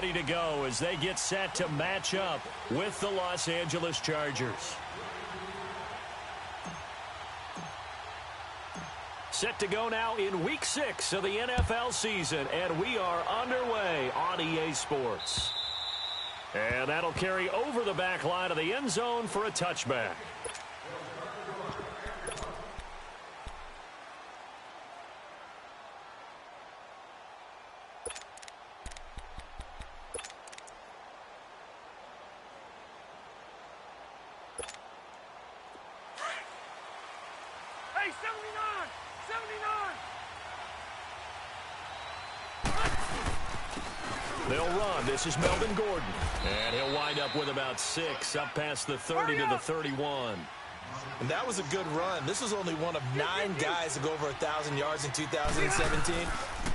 ready to go as they get set to match up with the Los Angeles Chargers. Set to go now in Week 6 of the NFL season, and we are underway on EA Sports. And that'll carry over the back line of the end zone for a touchback. Hey, 79! 79! They'll run. This is Melvin Gordon. And he'll wind up with about 6, up past the 30 to the 31. And that was a good run. This was only one of 9 guys to go over 1,000 yards in 2017.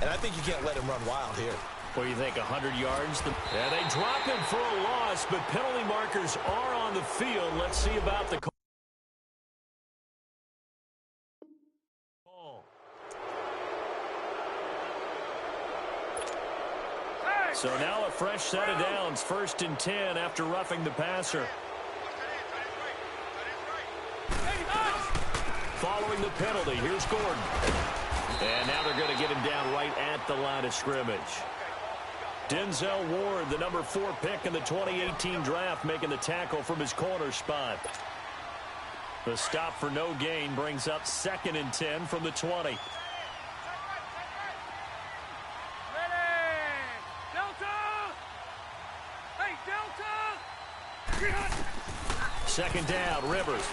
And I think you can't let him run wild here. What do you think, 100 yards? Yeah, they drop him for a loss, but penalty markers are on the field. Let's see about the call. So now a fresh set of downs, 1st and 10 after roughing the passer. Following the penalty, here's Gordon. And now they're going to get him down right at the line of scrimmage. Denzel Ward, the number 4 pick in the 2018 draft, making the tackle from his corner spot. The stop for no gain brings up 2nd and 10 from the 20. Second down, Rivers.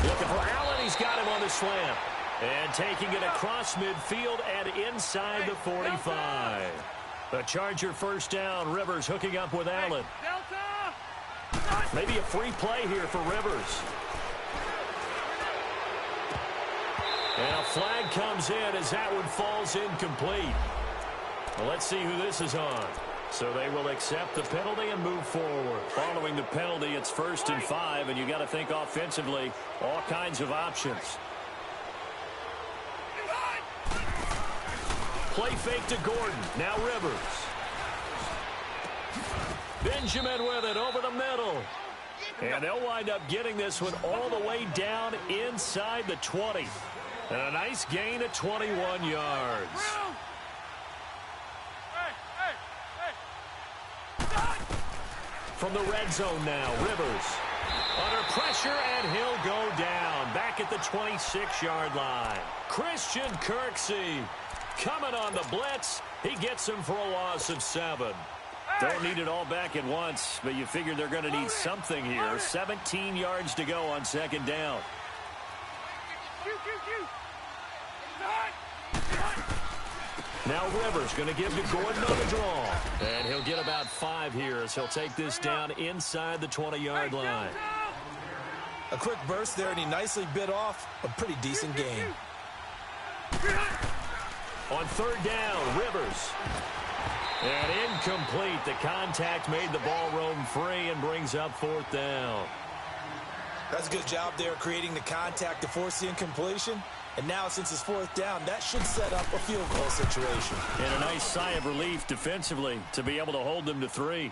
Looking for Allen. He's got him on the slant. And taking it across midfield and inside the 45. The Charger first down. Rivers hooking up with Allen. Maybe a free play here for Rivers. And a flag comes in as that one falls incomplete. Well, let's see who this is on. So they will accept the penalty and move forward. Following the penalty, it's 1st and 5, and you got to think offensively, all kinds of options. Play fake to Gordon. Now Rivers. Benjamin with it over the middle. And they'll wind up getting this one all the way down inside the 20. And a nice gain of 21 yards. From the red zone now, Rivers. Under pressure, and he'll go down. Back at the 26-yard line. Christian Kirksey coming on the blitz. He gets him for a loss of 7. Don't need it all back at once, but you figure they're going to need something here. 17 yards to go on 2nd down. Now Rivers going to give to Gordon on the draw. And he'll get about 5 here as he'll take this down inside the 20-yard line. A quick burst there, and he nicely bit off a pretty decent gain. On 3rd down, Rivers. And incomplete. The contact made the ball roam free and brings up 4th down. That's a good job there creating the contact to force the incompletion. And now, since it's 4th down, that should set up a field goal situation. And a nice sigh of relief defensively to be able to hold them to 3.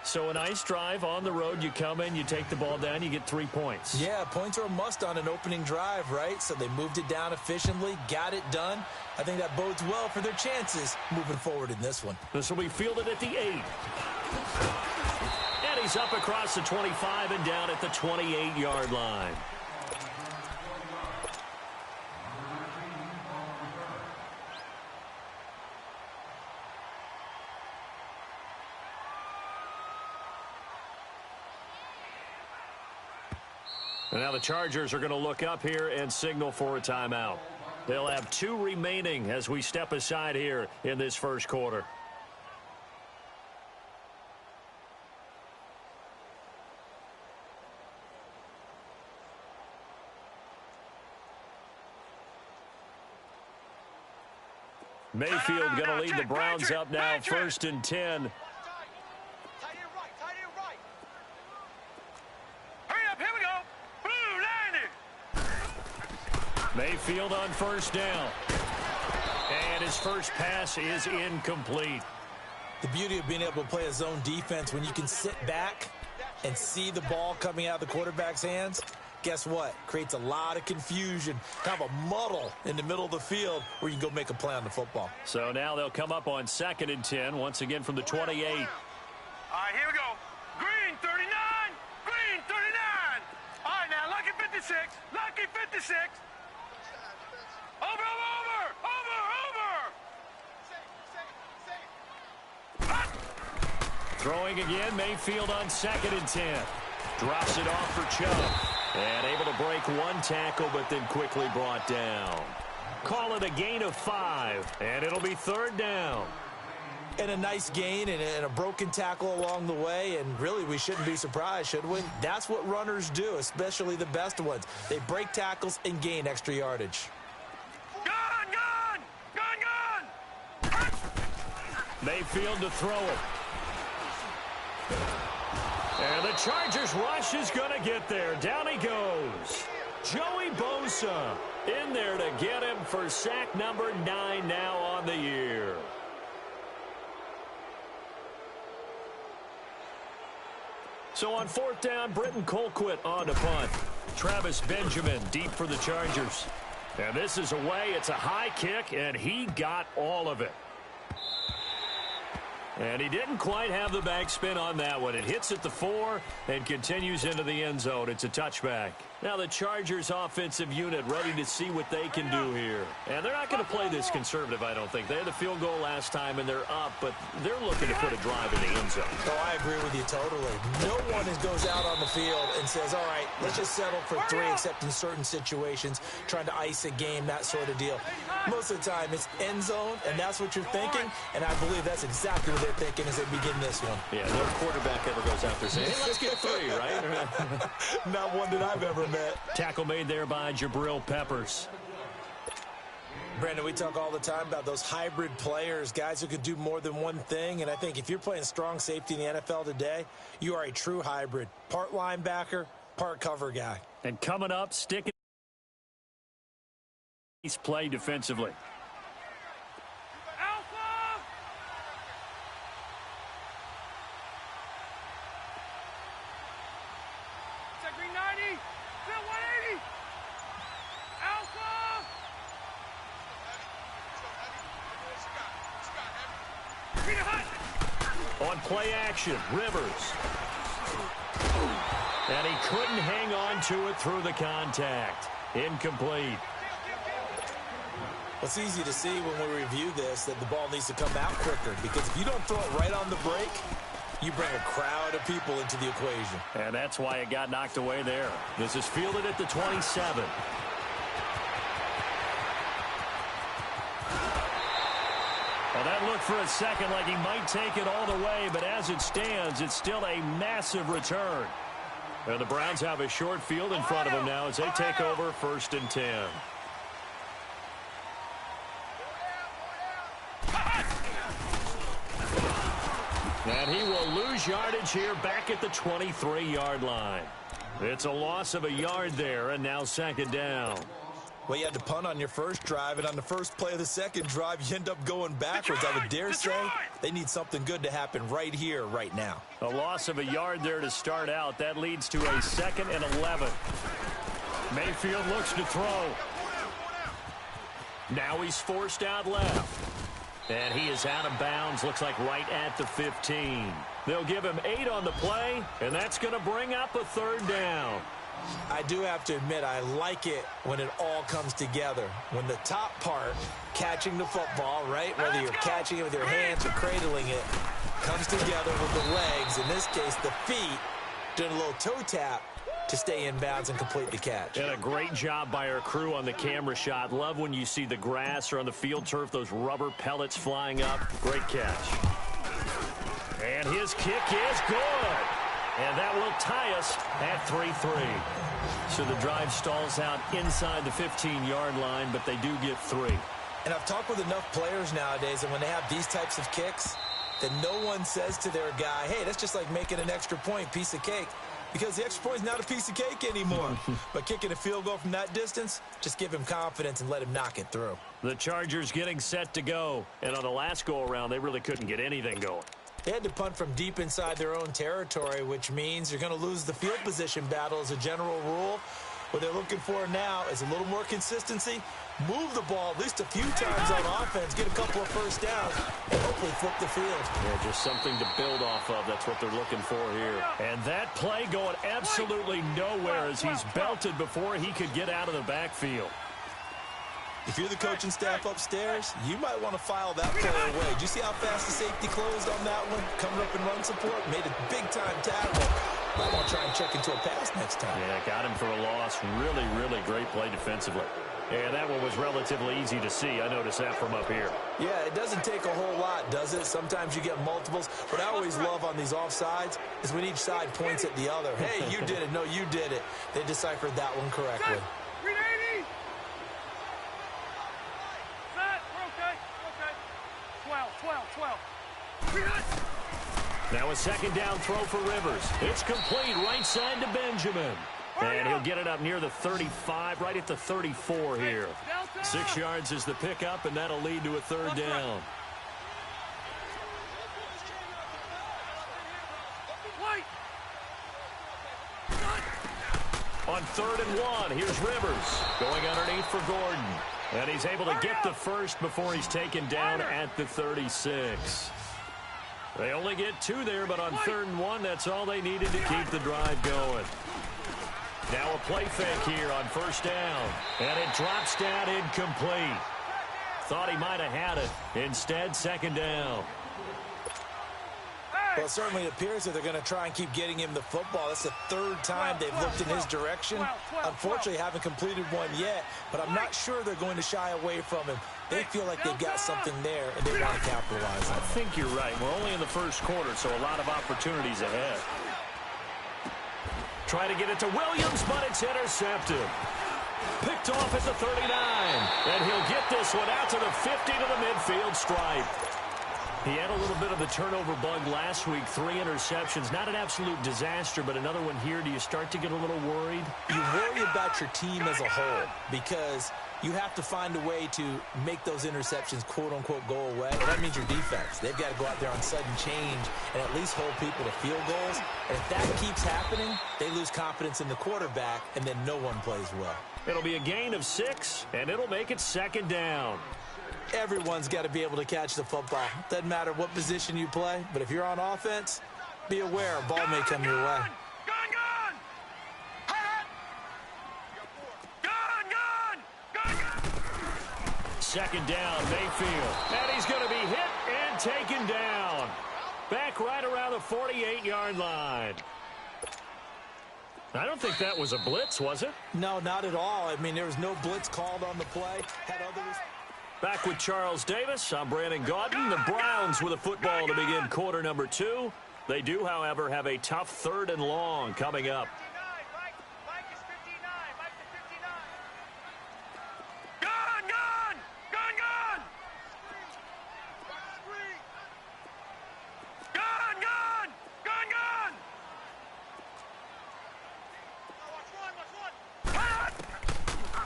So a nice drive on the road. You come in, you take the ball down, you get 3 points. Yeah, points are a must on an opening drive, right? So they moved it down efficiently, got it done. I think that bodes well for their chances moving forward in this one. This will be fielded at the 8. And he's up across the 25 and down at the 28-yard line. And now the Chargers are going to look up here and signal for a timeout. They'll have 2 remaining as we step aside here in this first quarter. Mayfield going to lead the Browns up now, 1st and 10. Mayfield on 1st down. And his first pass is incomplete. The beauty of being able to play a zone defense when you can sit back and see the ball coming out of the quarterback's hands, guess what? Creates a lot of confusion, kind of a muddle in the middle of the field where you can go make a play on the football. So now they'll come up on 2nd and 10, once again from the 28. All right, here we go. Green 39, green 39. All right, now, lucky 56, lucky 56. Over. Throwing again, Mayfield on 2nd and 10. Drops it off for Chubb. And able to break one tackle, but then quickly brought down. Call it a gain of 5, and it'll be 3rd down. And a nice gain and a broken tackle along the way, and really we shouldn't be surprised, should we? That's what runners do, especially the best ones. They break tackles and gain extra yardage. Gun! Mayfield to throw it. And the Chargers rush is going to get there. Down he goes. Joey Bosa in there to get him for sack number 9 now on the year. So on 4th down, Britton Colquitt on to punt. Travis Benjamin deep for the Chargers. And this is away. It's a high kick, and he got all of it. And he didn't quite have the backspin on that one. It hits at the 4 and continues into the end zone. It's a touchback. Now the Chargers offensive unit ready to see what they can do here. And they're not going to play this conservative, I don't think. They had the field goal last time, and they're up, but they're looking to put a drive in the end zone. Oh, I agree with you totally. No one goes out on the field and says, all right, let's just settle for 3, except in certain situations, trying to ice a game, that sort of deal. Most of the time, it's end zone, and that's what you're thinking, and I believe that's exactly what they're thinking as they begin this one. Yeah, no quarterback ever goes out there saying, hey, let's get 3, right? Not one that I've ever met. Tackle made there by Jabril Peppers. Brandon, we talk all the time about those hybrid players, guys who could do more than one thing, and I think if you're playing strong safety in the NFL today, you are a true hybrid. Part linebacker, part cover guy. And coming up, sticking he's played defensively. On play action, Rivers. And he couldn't hang on to it through the contact. Incomplete. It's easy to see when we review this that the ball needs to come out quicker, because if you don't throw it right on the break, you bring a crowd of people into the equation. And that's why it got knocked away there. This is fielded at the 27. Well, that looked for a second like he might take it all the way, but as it stands, it's still a massive return. And the Browns have a short field in front of them now as they take over 1st and 10. And he will lose yardage here back at the 23-yard line. It's a loss of a yard there, and now 2nd down. Well, you had to punt on your first drive, and on the first play of the second drive, you end up going backwards. I would dare say they need something good to happen right here, right now. A loss of a yard there to start out. That leads to a 2nd and 11. Mayfield looks to throw. Now he's forced out left. And he is out of bounds, looks like right at the 15. They'll give him 8 on the play, and that's going to bring up a 3rd down. I do have to admit, I like it when it all comes together. When the top part, catching the football, right, whether you're catching it with your hands or cradling it, comes together with the legs, in this case the feet, doing a little toe tap to stay in bounds and complete the catch. And a great job by our crew on the camera shot. Love when you see the grass or on the field turf, those rubber pellets flying up. Great catch. And his kick is good. And that will tie us at 3-3. So the drive stalls out inside the 15-yard line, but they do get 3. And I've talked with enough players nowadays, and when they have these types of kicks, that no one says to their guy, hey, that's just like making an extra point, piece of cake. because the extra point is not a piece of cake anymore. But kicking a field goal from that distance, just give him confidence and let him knock it through. The Chargers getting set to go. And on the last go-around, they really couldn't get anything going. They had to punt from deep inside their own territory, which means you're going to lose the field position battle as a general rule. What they're looking for now is a little more consistency, move the ball at least a few times on offense, get a couple of first downs, and hopefully flip the field. Yeah, just something to build off of. That's what they're looking for here. And that play going absolutely nowhere as he's belted before he could get out of the backfield. If you're the coaching staff upstairs, you might want to file that player away. Did you see how fast the safety closed on that one? Coming up in run support, made a big-time tackle. Might want to try and check into a pass next time. Yeah, got him for a loss. Really, really great play defensively. And that one was relatively easy to see. I noticed that from up here. Yeah, it doesn't take a whole lot, does it? Sometimes you get multiples. What I always love on these offsides is when each side points at the other. Hey, you did it. No, you did it. They deciphered that one correctly. Now a second down throw for Rivers. It's complete right side to Benjamin. And he'll get it up near the 35, right at the 34 here. 6 yards is the pickup, and that'll lead to a third down. On 3rd and 1, here's Rivers going underneath for Gordon. And he's able to get the first before he's taken down at the 36. They only get 2 there, but on 3rd and 1, that's all they needed to keep the drive going. Now a play fake here on 1st down. And it drops down incomplete. Thought he might have had it. Instead, 2nd down. Well, it certainly appears that they're going to try and keep getting him the football. That's the 3rd time they've looked in his direction. Unfortunately, haven't completed one yet, but I'm not sure they're going to shy away from him. They feel like they've got something there, and they want to capitalize on it. I think you're right. We're only in the 1st quarter, so a lot of opportunities ahead. Try to get it to Williams, but it's intercepted. Picked off at the 39. And he'll get this one out to the 50 to the midfield stripe. He had a little bit of the turnover bug last week, 3 interceptions. Not an absolute disaster, but another one here. Do you start to get a little worried? You worry about your team as a whole because you have to find a way to make those interceptions, quote-unquote, go away. And that means your defense. They've got to go out there on sudden change and at least hold people to field goals. And if that keeps happening, they lose confidence in the quarterback, and then no one plays well. It'll be a gain of 6, and it'll make it 2nd down. Everyone's got to be able to catch the football. Doesn't matter what position you play, but if you're on offense, be aware a ball may come your way. Second down, Mayfield. And he's going to be hit and taken down. Back right around the 48-yard line. I don't think that was a blitz, was it? No, not at all. I mean, there was no blitz called on the play. Had others. Back with Charles Davis. I'm Brandon Gaudin. The Browns with a football to begin quarter number 2. They do, however, have a tough 3rd and long coming up.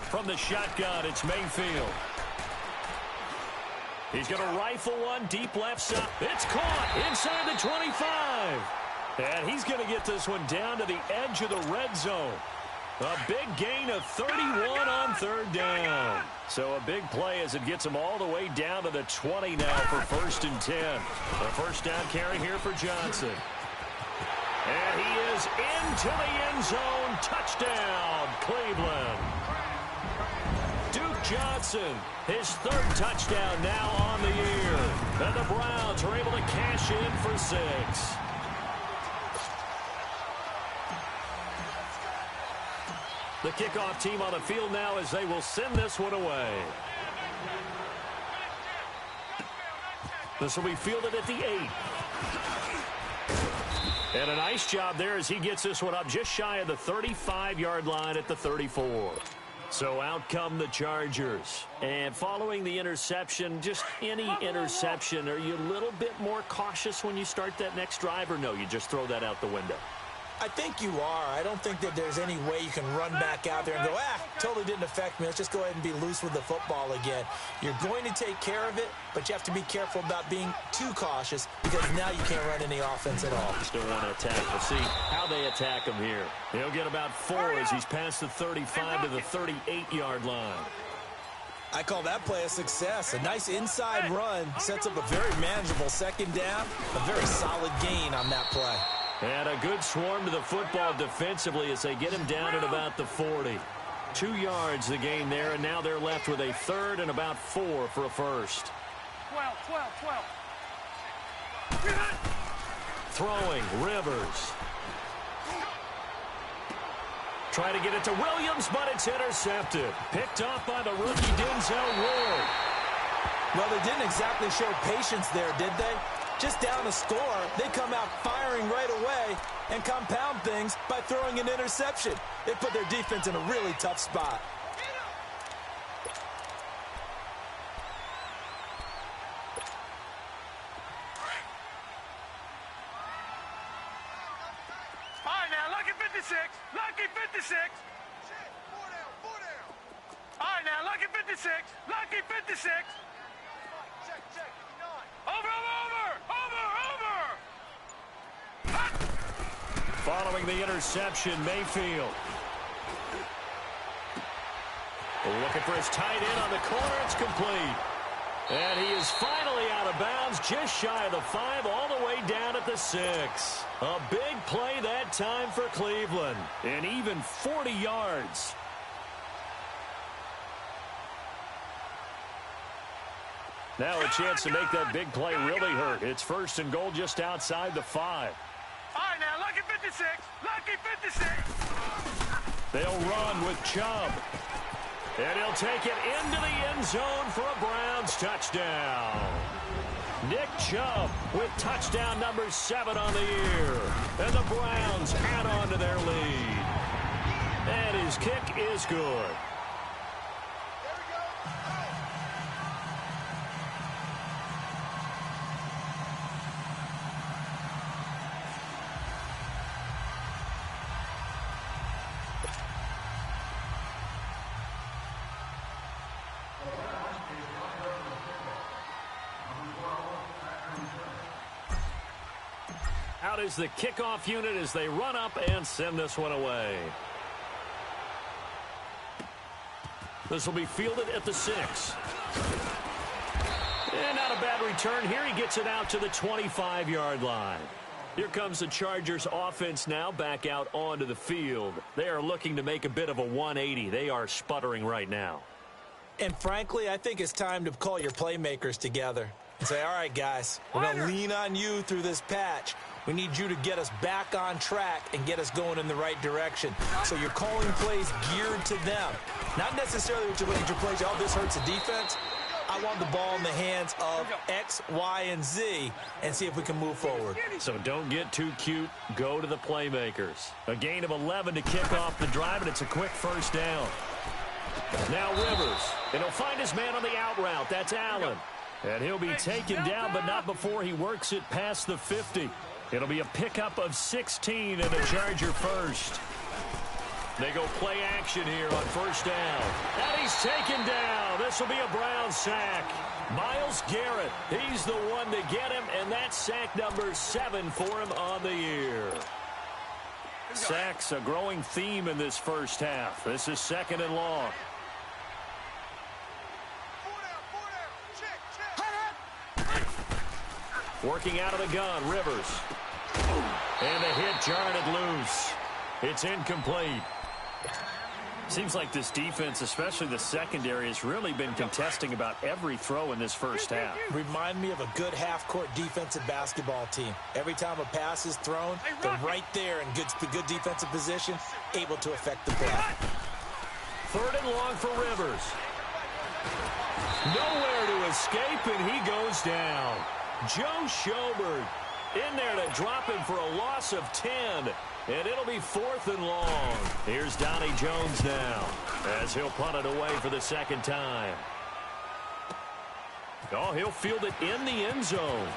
From the shotgun, it's Mayfield. He's going to rifle one deep left side. It's caught inside the 25. And he's going to get this one down to the edge of the red zone. A big gain of 31 on 3rd down. So a big play as it gets him all the way down to the 20 now for 1st and 10. The 1st down carry here for Johnson. And he is into the end zone. Touchdown, Cleveland. Duke Johnson, his 3rd touchdown now on the year. And the Browns are able to cash in for 6. The kickoff team on the field now as they will send this one away. This will be fielded at the 8. And a nice job there as he gets this one up just shy of the 35-yard line at the 34. So out come the Chargers. And following the interception, just any interception, are you a little bit more cautious when you start that next drive, or no, you just throw that out the window? I think you are. I don't think that there's any way you can run back out there and go, totally didn't affect me. Let's just go ahead and be loose with the football again. You're going to take care of it, but you have to be careful about being too cautious because now you can't run any offense at all. Still want to attack. We'll see how they attack him here. He'll get about 4 as he's past the 35 to the 38-yard line. I call that play a success. A nice inside run sets up a very manageable second down, a very solid gain on that play. And a good swarm to the football defensively as they get him down at about the 40. 2 yards the gain there, and now they're left with a third and about 4 for a first. 12. Throwing, Rivers. Trying to get it to Williams, but it's intercepted. Picked off by the rookie Denzel Ward. Well, they didn't exactly show patience there, did they? Just down a score, they come out firing right away and compound things by throwing an interception. It put their defense in a really tough spot. All right, now, lucky 56. Lucky 56. All right, now, lucky 56. Lucky 56. Check. Over. Following the interception, Mayfield. Looking for his tight end on the corner. It's complete. And he is finally out of bounds, just shy of the 5, all the way down at the 6. A big play that time for Cleveland. And even 40 yards. Now a chance to make that big play really hurt. It's first and goal just outside the 5. All right, now, lucky 56. Lucky 56. They'll run with Chubb. And he'll take it into the end zone for a Browns touchdown. Nick Chubb with touchdown number 7 on the year. And the Browns add on to their lead. And his kick is good. Out is the kickoff unit as they run up and send this one away. This will be fielded at the 6. And not a bad return here. He gets it out to the 25-yard line. Here comes the Chargers offense now back out onto the field. They are looking to make a bit of a 180. They are sputtering right now. And frankly, I think it's time to call your playmakers together and say, all right, guys, we're going to lean on you through this patch. We need you to get us back on track and get us going in the right direction. So you're calling plays geared to them. Not necessarily what you look at your plays, oh, this hurts the defense. I want the ball in the hands of X, Y, and Z and see if we can move forward. So don't get too cute. Go to the playmakers. A gain of 11 to kick off the drive, and it's a quick first down. Now Rivers, and he'll find his man on the out route. That's Allen. And he'll be taken down, but not before he works it past the 50. It'll be a pickup of 16 and a Charger first. They go play action here on first down. And he's taken down. This will be a Brown sack. Myles Garrett, he's the one to get him, and that's sack number 7 for him on the year. Sacks a growing theme in this first half. This is second and long. Working out of the gun, Rivers. And the hit jarred it loose. It's incomplete. Seems like this defense, especially the secondary, has really been contesting about every throw in this first half. Remind me of a good half-court defensive basketball team. Every time a pass is thrown, they're right there in good defensive position, able to affect the play. Third and long for Rivers. Nowhere to escape, and he goes down. Joe Schobert in there to drop him for a loss of 10. And it'll be 4th and long. Here's Donnie Jones now as he'll punt it away for the second time. Oh, he'll field it in the end zone.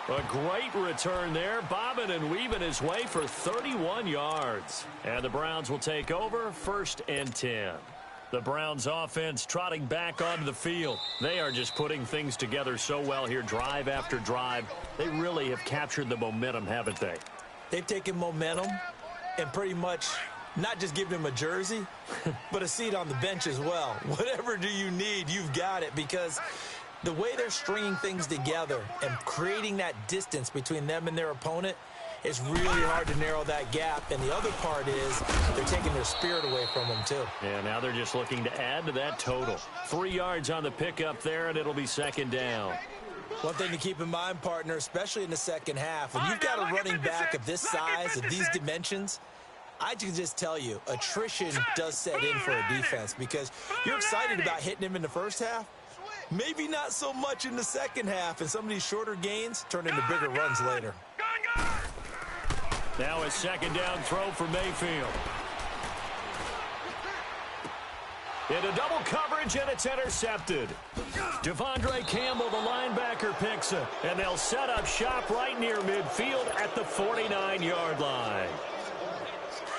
A great return there, bobbing and weaving his way for 31 yards. And the Browns will take over 1st and 10. The Browns offense trotting back onto the field. They are just putting things together so well here, drive after drive. They really have captured the momentum, haven't they? They've taken momentum and pretty much not just given him a jersey, but a seat on the bench as well. Whatever do you need, you've got it, because the way they're stringing things together and creating that distance between them and their opponent, it's really hard to narrow that gap. And the other part is they're taking their spirit away from them, too. Yeah, now they're just looking to add to that total. 3 yards on the pickup there, and it'll be 2nd down. One thing to keep in mind, partner, especially in the second half, when you've got a running back of this size, of these dimensions, I can just tell you, attrition does set in for a defense, because you're excited about hitting him in the first half. Maybe not so much in the second half, and some of these shorter gains turn into bigger runs later. Now a 2nd down throw for Mayfield. Into double coverage, and it's intercepted. Devondre Campbell, the linebacker, picks it, and they'll set up shop right near midfield at the 49-yard line.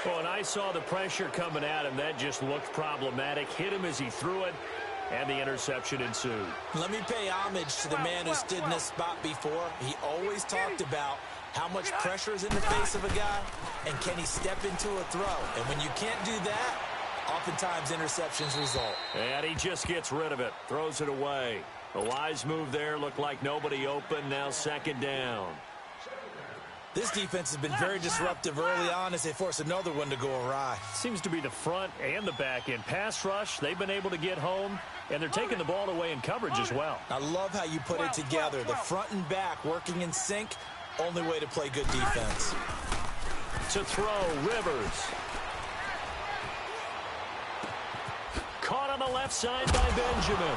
Well, and I saw the pressure coming at him. That just looked problematic. Hit him as he threw it, and the interception ensued. Let me pay homage to the man who stood in this spot before. He always talked about how much pressure is in the face of a guy, and can he step into a throw. And when you can't do that, oftentimes interceptions result. And he just gets rid of it, throws it away. A wise move there, looked like nobody open, now 2nd down. This defense has been very disruptive early on as they force another one to go awry. Seems to be the front and the back end. Pass rush, they've been able to get home, and they're taking the ball away in coverage as well. I love how you put it together. The front and back working in sync, only way to play good defense. To throw, Rivers. Caught on the left side by Benjamin.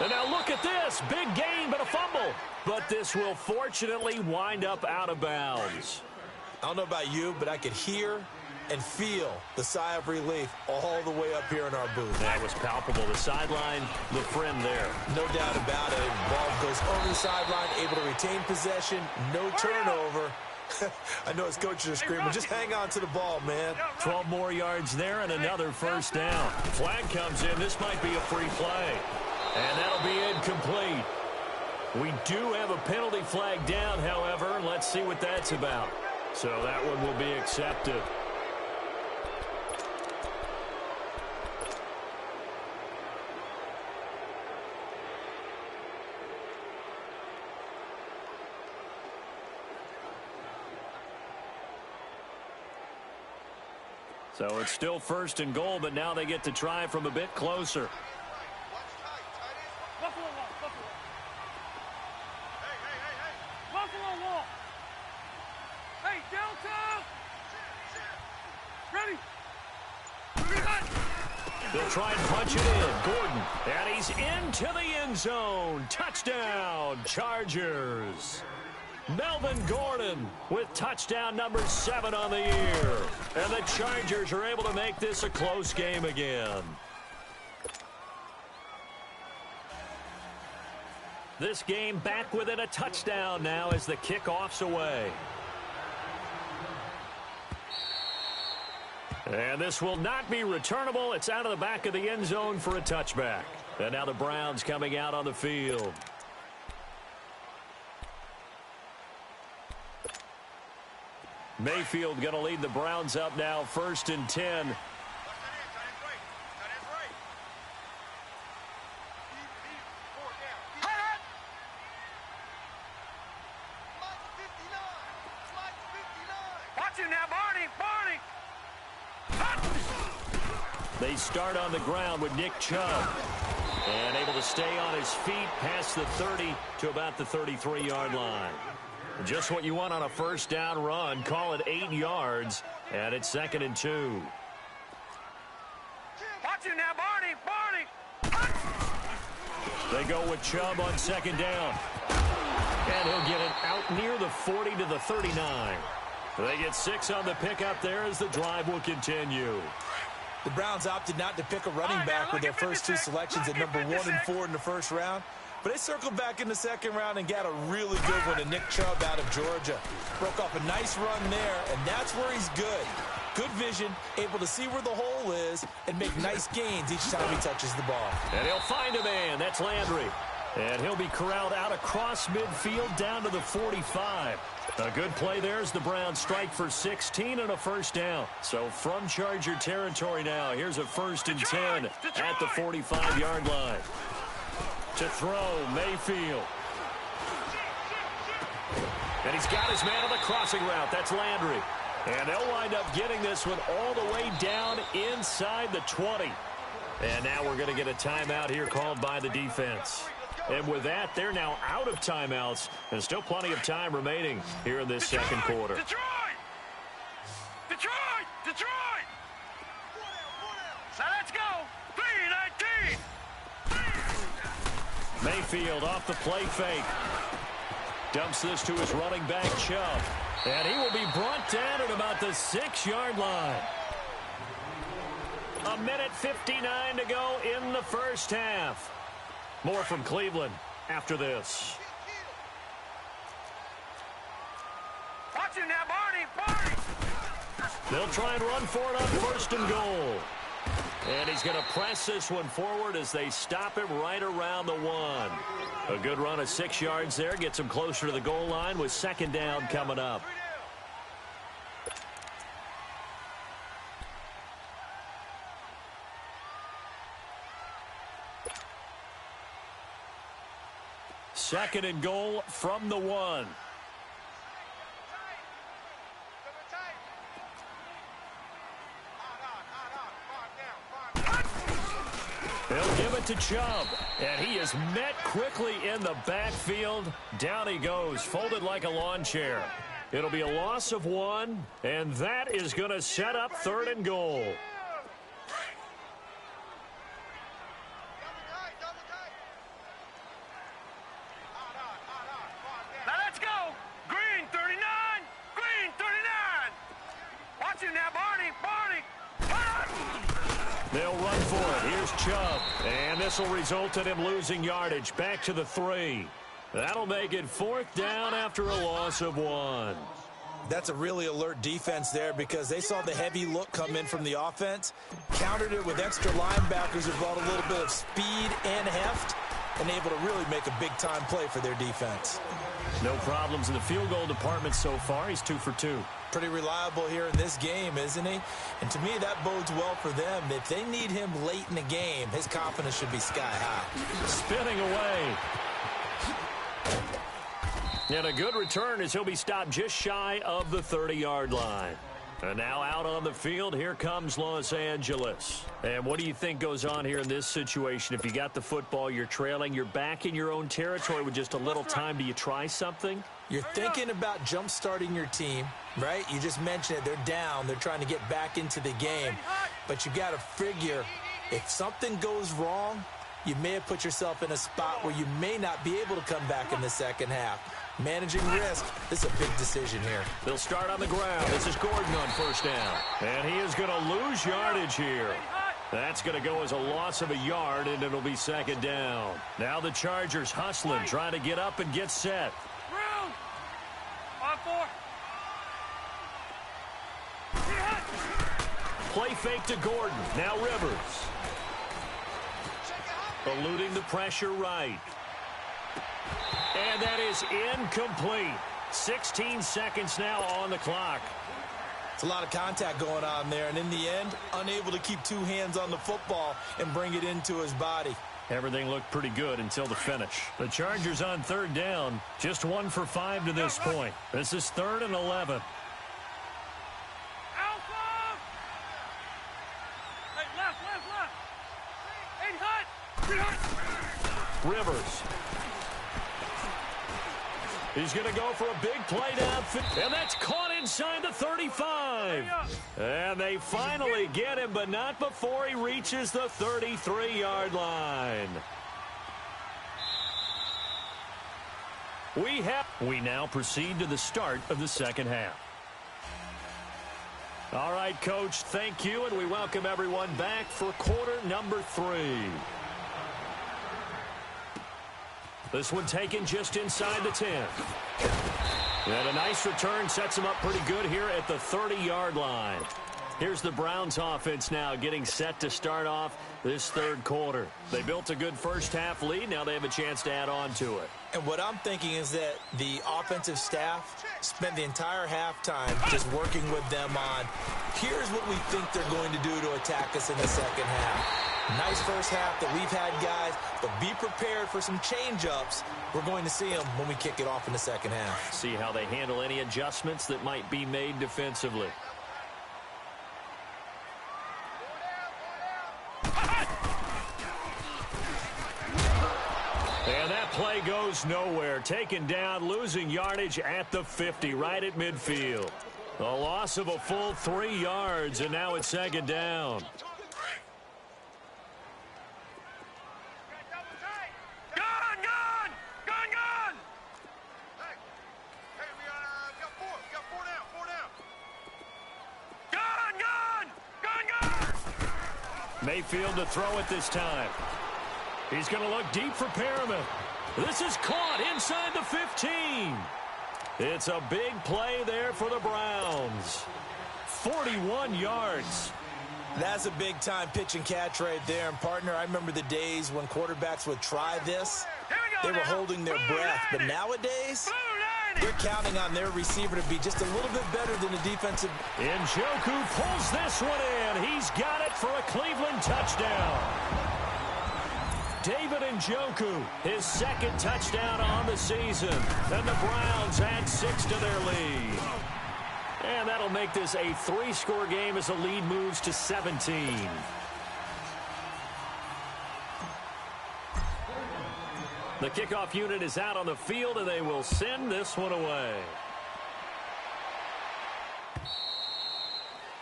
And now look at this. Big gain, but a fumble. But this will fortunately wind up out of bounds. I don't know about you, but I could hear and feel the sigh of relief all the way up here in our booth. That was palpable. The sideline, the friend there. No doubt about it. Ball goes over the sideline, able to retain possession, no turnover. I know his coaches are screaming, just hang on to the ball, man. 12 more yards there and another 1st down. Flag comes in. This might be a free play. And that'll be incomplete. We do have a penalty flag down, however. Let's see what that's about. So that one will be accepted. So it's still 1st and goal, but now they get to try from a bit closer. They'll try and punch it in. Gordon. And he's into the end zone. Touchdown, Chargers. Melvin Gordon with touchdown number 7 on the year. And the Chargers are able to make this a close game again. This game back within a touchdown now as the kickoff's away. And this will not be returnable. It's out of the back of the end zone for a touchback. And now the Browns coming out on the field. Mayfield going to lead the Browns up now, 1st and 10. They start on the ground with Nick Chubb. And able to stay on his feet past the 30 to about the 33-yard line. Just what you want on a 1st down run. Call it 8 yards. And it's 2nd and 2. Watch it now, Barney. They go with Chubb on 2nd down. And he'll get it out near the 40 to the 39. They get 6 on the pickup there as the drive will continue. The Browns opted not to pick a running back with their first 2 selections at number 1 and 4 in the 1st round. But they circled back in the second round and got a really good one to Nick Chubb out of Georgia. Broke off a nice run there, and that's where he's good. Good vision, able to see where the hole is and make nice gains each time he touches the ball. And he'll find a man. That's Landry. And he'll be corralled out across midfield down to the 45. A good play there as the Browns strike for 16 and a first down. So from Charger territory now, here's a 1st and 10 at the 45-yard line. To throw, Mayfield. And he's got his man on the crossing route. That's Landry. And they'll wind up getting this one all the way down inside the 20. And now we're going to get a timeout here called by the defense. And with that, they're now out of timeouts. And still plenty of time remaining here in this second quarter. Detroit! Detroit! Detroit! Now let's go! 3-19! Mayfield off the play fake. Dumps this to his running back, Chubb. And he will be brought down at about the 6-yard line. 1:59 to go in the first half. More from Cleveland after this. Watch him now, Barney! Barney! They'll try and run for it on 1st and goal. And he's going to press this one forward as they stop him right around the 1. A good run of 6 yards there. Gets him closer to the goal line with 2nd down coming up. Second and goal from the 1. They'll give it to Chubb, and he is met quickly in the backfield. Down he goes, folded like a lawn chair. It'll be a loss of 1, and that is going to set up 3rd and goal. Now let's go! Green 39! Green 39! Watch him now, Barney! Barney! They'll run for it. Here's Chubb. And this will result in him losing yardage. Back to the 3. That'll make it 4th down after a loss of 1. That's a really alert defense there because they saw the heavy look come in from the offense, countered it with extra linebackers who brought a little bit of speed and heft, and able to really make a big-time play for their defense. No problems in the field goal department so far. He's 2 for 2. Pretty reliable here in this game, isn't he? And to me, that bodes well for them. If they need him late in the game, his confidence should be sky high. Spinning away. And a good return as he'll be stopped just shy of the 30-yard line. And now out on the field, here comes Los Angeles. And what do you think goes on here in this situation? If you got the football, you're trailing, you're back in your own territory with just a little time. Do you try something? You're thinking about jump-starting your team, right? You just mentioned it. They're down. They're trying to get back into the game. But you got to figure if something goes wrong, you may have put yourself in a spot where you may not be able to come back in the second half. Managing risk, this is a big decision here. They'll start on the ground. This is Gordon on 1st down. And he is going to lose yardage here. That's going to go as a loss of a yard, and it'll be 2nd down. Now the Chargers hustling, trying to get up and get set. Room! On 4. Play fake to Gordon. Now Rivers. Eluding the pressure right. And that is incomplete. 16 seconds now on the clock. It's a lot of contact going on there, and in the end, unable to keep 2 hands on the football and bring it into his body. Everything looked pretty good until the finish. The Chargers on 3rd down, just 1 for 5 to this point. This is 3rd and 11. Alpha! Hey, left. Hey, hut! Rivers. He's going to go for a big play downfield. And that's caught inside the 35. And they finally get him, but not before he reaches the 33-yard line. We now proceed to the start of the second half. All right, Coach, thank you, and we welcome everyone back for quarter number 3. This one taken just inside the 10. And a nice return sets them up pretty good here at the 30-yard line. Here's the Browns offense now getting set to start off this third quarter. They built a good first-half lead. Now they have a chance to add on to it. And what I'm thinking is that the offensive staff spent the entire halftime just working with them on, here's what we think they're going to do to attack us in the second half. Nice first half that we've had, guys, but be prepared for some change-ups. We're going to see them when we kick it off in the second half. See how they handle any adjustments that might be made defensively. And that play goes nowhere. Taken down, losing yardage at the 50, right at midfield. A loss of a full 3 yards, and now it's second down. Mayfield to throw it this time. He's going to look deep for Perriman. This is caught inside the 15. It's a big play there for the Browns. 41 yards. That's a big-time pitch and catch right there. And, partner, I remember the days when quarterbacks would try this. They were holding their breath. But nowadays, they're counting on their receiver to be just a little bit better than the defensive. Njoku pulls this one in. He's got it for a Cleveland touchdown. David Njoku, his second touchdown on the season. And the Browns add 6 to their lead. And that'll make this a 3-score game as the lead moves to 17. The kickoff unit is out on the field, and they will send this one away.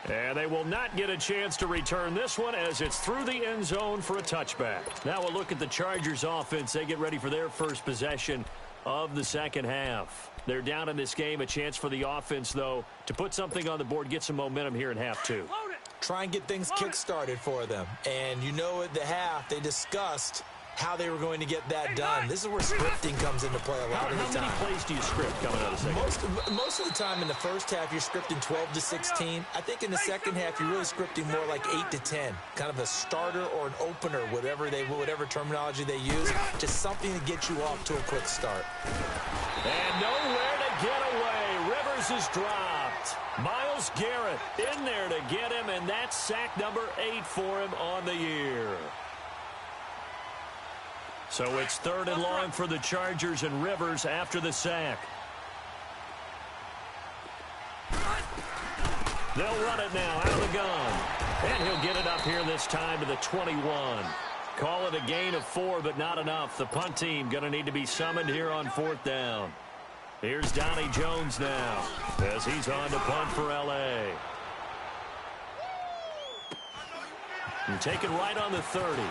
And they will not get a chance to return this one as it's through the end zone for a touchback. Now we'll look at the Chargers offense. They get ready for their first possession of the second half. They're down in this game. A chance for the offense, though, to put something on the board, get some momentum here in half 2. Try and get things kick-started for them. And you know at the half, they discussed how they were going to get that done. This is where scripting comes into play a lot of the time. How many plays do you script coming out of the second? Most of the time in the first half, you're scripting 12 to 16. I think in the second half, you're really scripting more like 8 to 10. Kind of a starter or an opener, whatever terminology they use. Just something to get you off to a quick start. And nowhere to get away. Rivers is dropped. Myles Garrett in there to get him, and that's sack number 8 for him on the year. So it's 3rd and long for the Chargers, and Rivers after the sack. They'll run it now out of the gun. And he'll get it up here this time to the 21. Call it a gain of 4, but not enough. The punt team going to need to be summoned here on 4th down. Here's Donnie Jones now as he's on to punt for L.A. And taken right on the 30.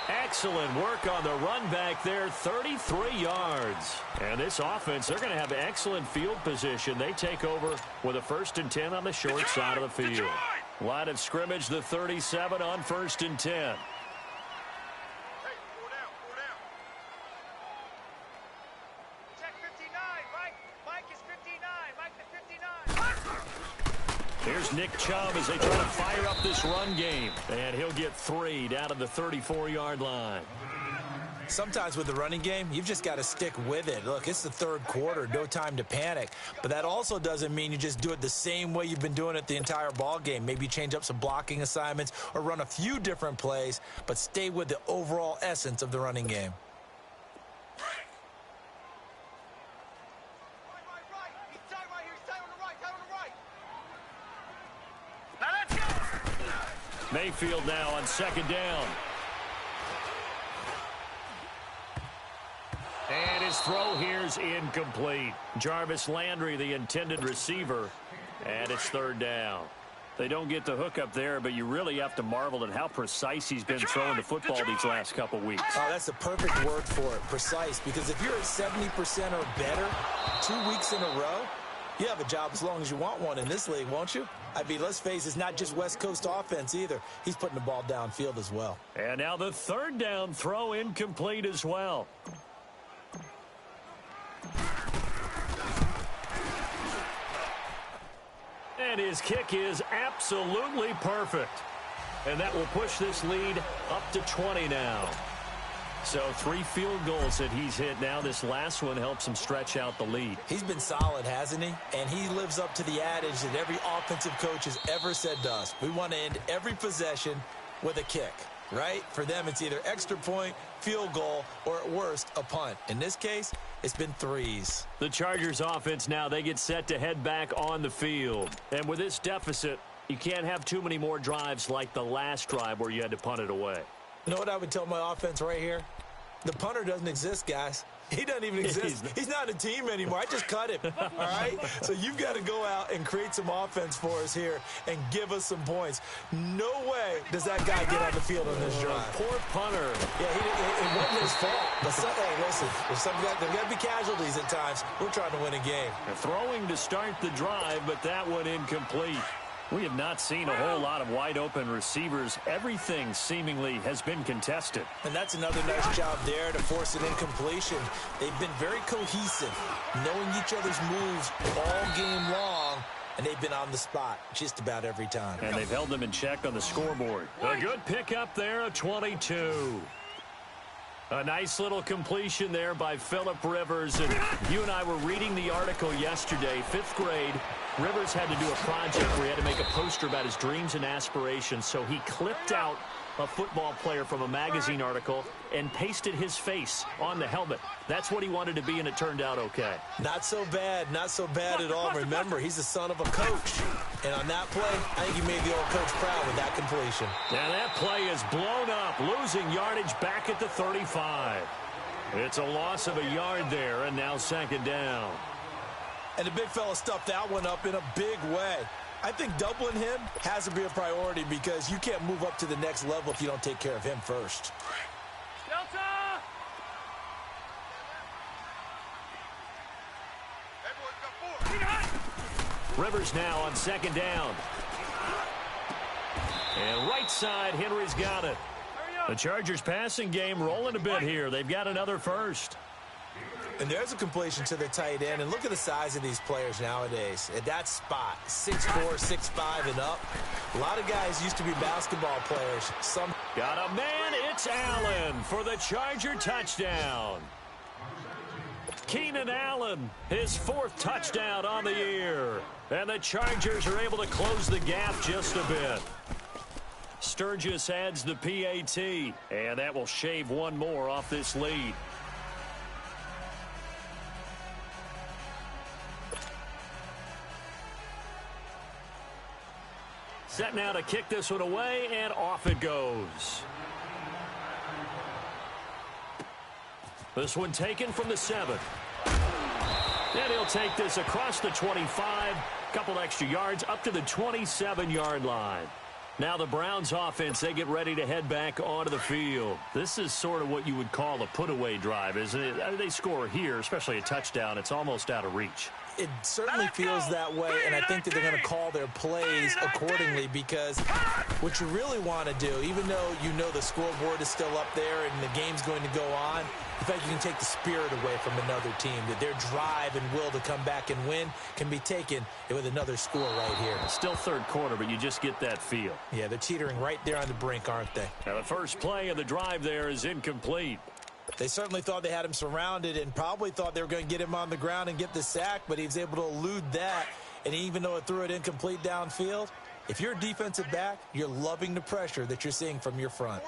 Excellent work on the run back there, 33 yards. And this offense, they're going to have excellent field position. They take over with a 1st and 10 on the short side of the field. Line of scrimmage, the 37 on 1st and 10. Here's Nick Chubb as they try to fire up this run game. And he'll get 3 down to the 34-yard line. Sometimes with the running game, you've just got to stick with it. Look, it's the 3rd quarter, no time to panic. But that also doesn't mean you just do it the same way you've been doing it the entire ball game. Maybe change up some blocking assignments or run a few different plays, but stay with the overall essence of the running game. Mayfield now on 2nd down. And his throw here's incomplete. Jarvis Landry, the intended receiver, and it's 3rd down. They don't get the hook up there, but you really have to marvel at how precise he's been throwing the football these last couple weeks. Oh, that's the perfect word for it, precise, because if you're at 70% or better 2 weeks in a row, You have a job as long as you want one in this league, won't you? I mean, let's face it, it's not just West Coast offense either. He's putting the ball downfield as well. And now the third down throw incomplete as well. And his kick is absolutely perfect. And that will push this lead up to 20 now. So 3 field goals that he's hit now. This last one helps him stretch out the lead. He's been solid, hasn't he? And he lives up to the adage that every offensive coach has ever said to us. We want to end every possession with a kick, right? For them, it's either extra point, field goal, or at worst, a punt. In this case, it's been 3s. The Chargers offense now, they get set to head back on the field. And with this deficit, you can't have too many more drives like the last drive where you had to punt it away. You know what I would tell my offense right here? The punter doesn't exist, guys. He doesn't even exist. He's not a team anymore. I just cut him, all right? So you've got to go out and create some offense for us here and give us some points. No way does that guy get on the field on this drive. Poor punter. Yeah, it wasn't his fault. But hey, listen, there's got to be casualties at times. We're trying to win a game. Throwing to start the drive, but that one incomplete. We have not seen a whole lot of wide-open receivers. Everything seemingly has been contested. And that's another nice job there to force an incompletion. They've been very cohesive, knowing each other's moves all game long, and they've been on the spot just about every time. And they've held them in check on the scoreboard. A good pickup there of 22. A nice little completion there by Phillip Rivers. And you and I were reading the article yesterday, 5th grade. Rivers had to do a project where he had to make a poster about his dreams and aspirations. So he clipped out a football player from a magazine article and pasted his face on the helmet. That's what he wanted to be, and it turned out okay. Not so bad at all. Remember, he's the son of a coach. And on that play, I think he made the old coach proud with that completion. And that play is blown up, losing yardage back at the 35. It's a loss of a yard there, and now 2nd down. And the big fella stuffed that one up in a big way. I think doubling him has to be a priority because you can't move up to the next level if you don't take care of him first. Delta! Rivers now on 2nd down. And right side, Henry's got it. The Chargers passing game rolling a bit here. They've got another first. And there's a completion to the tight end. And look at the size of these players nowadays. At that spot, 6'4", 6'5", and up. A lot of guys used to be basketball players. Some got a man. It's Allen for the Charger touchdown. Keenan Allen, his 4th touchdown on the year. And the Chargers are able to close the gap just a bit. Sturgis adds the PAT. And that will shave one more off this lead. Set now to kick this one away, and off it goes. This one taken from the 7. And he'll take this across the 25, couple extra yards up to the 27-yard line. Now the Browns offense, they get ready to head back onto the field. This is sort of what you would call a put-away drive, isn't it? They score here, especially a touchdown. It's almost out of reach. It certainly feels that way, and I think that they're going to call their plays accordingly because what you really want to do, even though you know the scoreboard is still up there and the game's going to go on, in fact, you can take the spirit away from another team, that their drive and will to come back and win can be taken with another score right here. Still 3rd quarter, but you just get that feel. Yeah, they're teetering right there on the brink, aren't they? Now the first play of the drive there is incomplete. They certainly thought they had him surrounded and probably thought they were going to get him on the ground and get the sack, but he was able to elude that. And even though it threw it incomplete downfield, if you're a defensive back, you're loving the pressure that you're seeing from your front.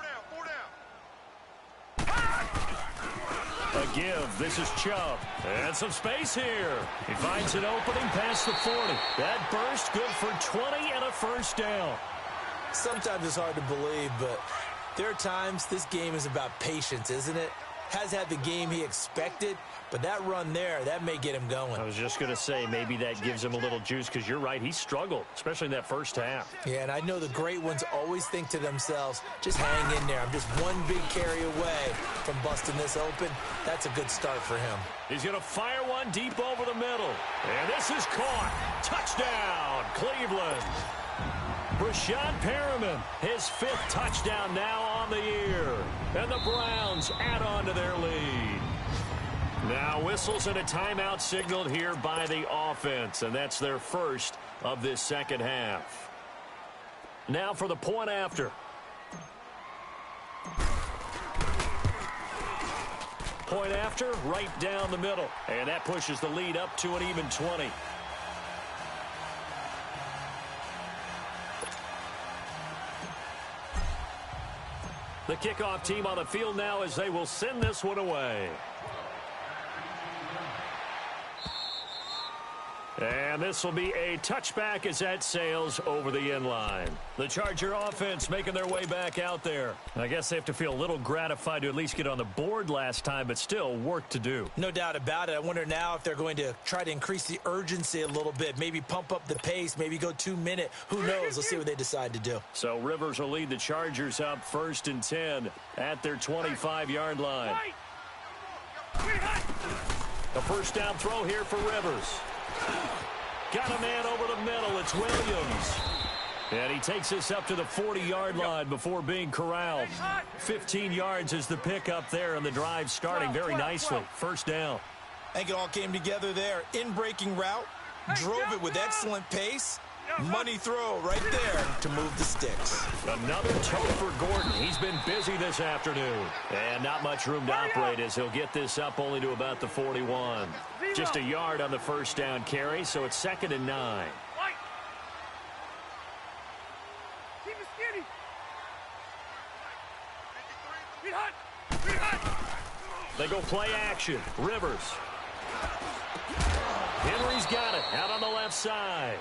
A give. This is Chubb. And some space here. He finds an opening past the 40. That burst good for 20 and a first down. Sometimes it's hard to believe, but there are times this game is about patience, isn't it? has had the game he expected, but that run there, that may get him going. I was just going to say, maybe that gives him a little juice, because you're right, he struggled, especially in that first half. Yeah, and I know the great ones always think to themselves, just hang in there. I'm just one big carry away from busting this open. That's a good start for him. He's going to fire one deep over the middle. And this is caught. Touchdown, Cleveland. Brashad Perriman, his 5th touchdown now on the year. And the Browns add on to their lead. Now whistles and a timeout signaled here by the offense, and that's their first of this second half. Now for the point after. Point after, right down the middle. And that pushes the lead up to an even 20. The kickoff team on the field now as they will send this one away. And this will be a touchback as that sails over the end line. The Charger offense making their way back out there. I guess they have to feel a little gratified to at least get on the board last time, but still work to do. No doubt about it. I wonder now if they're going to try to increase the urgency a little bit, maybe pump up the pace, maybe go 2-minute. Who knows? Let's see what they decide to do. So Rivers will lead the Chargers up 1st and 10 at their 25-yard line. The first down throw here for Rivers. Got a man over the middle. It's Williams. And he takes this up to the 40-yard line before being corralled. 15 yards is the pickup there, and the drive starting very nicely. First down. I think it all came together there. In-breaking route, drove it with excellent pace. Money throw right there to move the sticks. Another toe for Gordon. He's been busy this afternoon. And not much room to operate as he'll get this up only to about the 41. Just a yard on the first down carry, so it's 2nd and 9. They go play action. Rivers. Henry's got it out on the left side.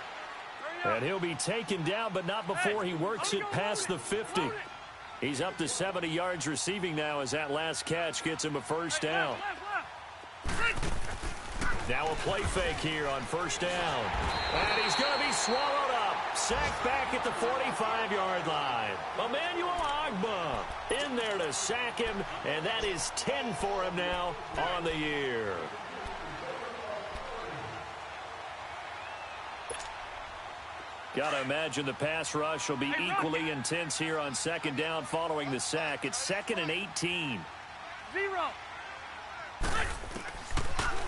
And he'll be taken down, but not before he works it past the 50. He's up to 70 yards receiving now as that last catch gets him a first down. Now a play fake here on first down. And he's going to be swallowed up. Sacked back at the 45-yard line. Emmanuel Ogbah in there to sack him, and that is 10 for him now on the year. Got to imagine the pass rush will be equally intense here on second down following the sack. It's 2nd and 18.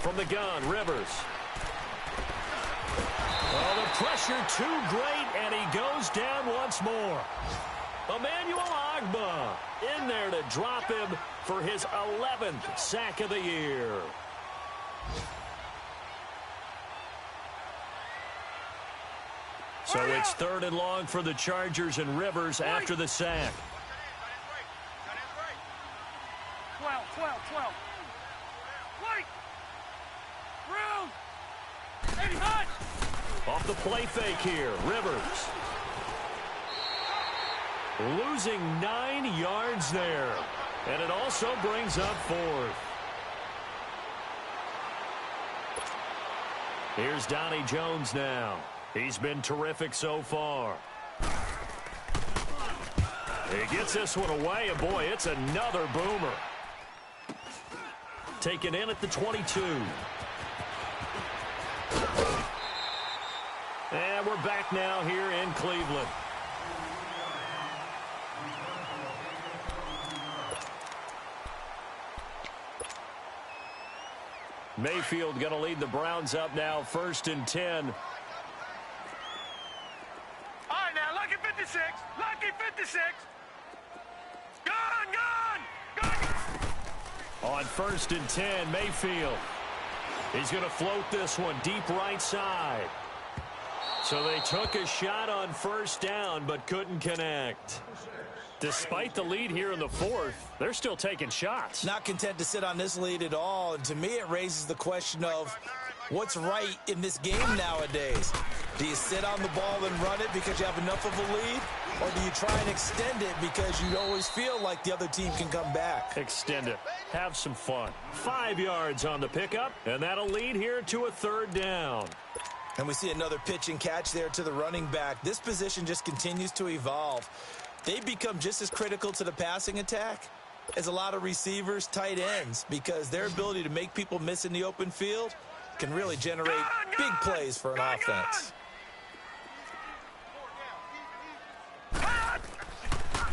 From the gun, Rivers. Oh, the pressure too great, and he goes down once more. Emmanuel Ogbah in there to drop him for his 11th sack of the year. So it's 3rd and long for the Chargers and Rivers after the sack. 12. Wait. Room. Off the play fake here, Rivers. Losing 9 yards there. And it also brings up 4th. Here's Donnie Jones now. He's been terrific so far. He gets this one away, and boy, it's another boomer. Taken in at the 22. And we're back now here in Cleveland. Mayfield going to lead the Browns up now, 1st and 10. Lucky 56. Lucky 56. Gone. On 1st and 10, Mayfield. He's going to float this one deep right side. So they took a shot on first down but couldn't connect. Despite the lead here in the fourth, they're still taking shots. Not content to sit on this lead at all. And to me, it raises the question of what's right in this game nowadays. Do you sit on the ball and run it because you have enough of a lead? Or do you try and extend it because you always feel like the other team can come back? Extend it. Have some fun. 5 yards on the pickup, and that'll lead here to a third down. And we see another pitch and catch there to the running back. This position just continues to evolve. They become just as critical to the passing attack as a lot of receivers, tight ends, because their ability to make people miss in the open field can really generate big plays for an offense.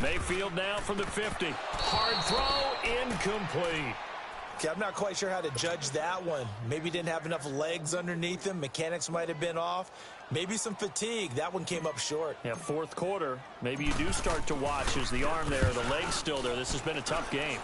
Mayfield now from the 50. Hard throw, incomplete. Okay, I'm not quite sure how to judge that one. Maybe didn't have enough legs underneath him. Mechanics might have been off. Maybe some fatigue. That one came up short. Yeah, fourth quarter. Maybe you do start to watch as the arm there, the leg's still there. This has been a tough game.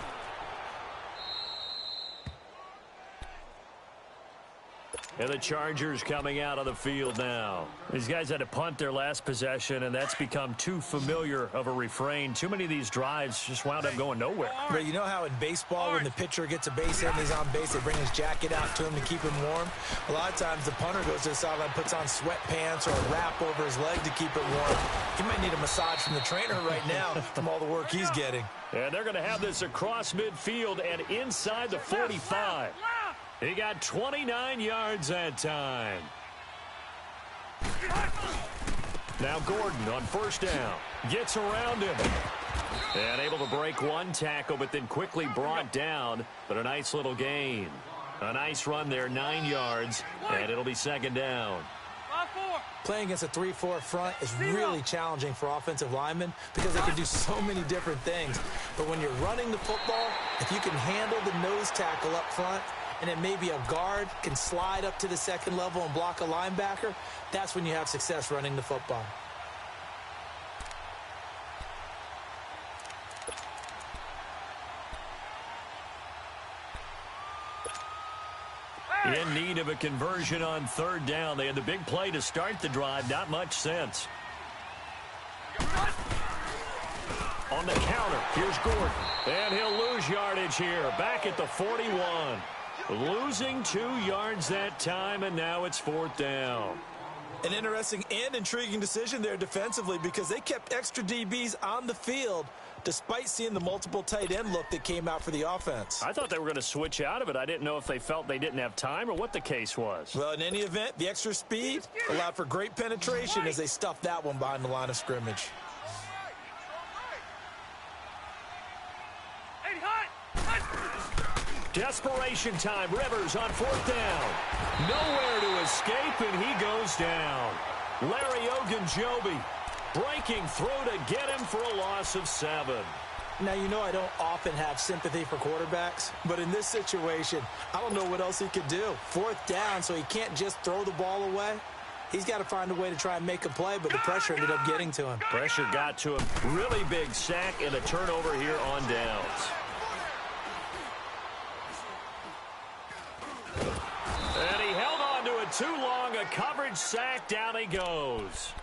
And the Chargers coming out on the field now. These guys had to punt their last possession, and that's become too familiar of a refrain. Too many of these drives just wound up going nowhere. But you know how in baseball, when the pitcher gets a base hit and he's on base, they bring his jacket out to him to keep him warm? A lot of times the punter goes to the sideline, puts on sweatpants or a wrap over his leg to keep it warm. He might need a massage from the trainer right now from all the work he's getting. And they're going to have this across midfield and inside the 45. He got 29 yards that time. Now Gordon on first down. Gets around him. And able to break one tackle, but then quickly brought down. But a nice little gain. A nice run there, 9 yards. And it'll be second down. Playing against a 3-4 front is really challenging for offensive linemen because they can do so many different things. But when you're running the football, if you can handle the nose tackle up front, and then maybe a guard can slide up to the second level and block a linebacker, that's when you have success running the football. In need of a conversion on third down. They had the big play to start the drive. Not much sense. On the counter, here's Gordon. And he'll lose yardage here. Back at the 41. Losing 2 yards that time, and now it's fourth down. An interesting and intriguing decision there defensively because they kept extra DBs on the field despite seeing the multiple tight end look that came out for the offense. I thought they were going to switch out of it. I didn't know if they felt they didn't have time or what the case was. Well, in any event, the extra speed allowed for great penetration as they stuffed that one behind the line of scrimmage. Desperation time. Rivers on fourth down. Nowhere to escape, and he goes down. Larry Ogunjobi breaking through to get him for a loss of 7. Now, you know I don't often have sympathy for quarterbacks, but in this situation, I don't know what else he could do. Fourth down, so he can't just throw the ball away. He's got to find a way to try and make a play, but the pressure ended up getting to him. Pressure got to him. Really big sack and a turnover here on downs. And he held on to it too long. A coverage sack. Down he goes.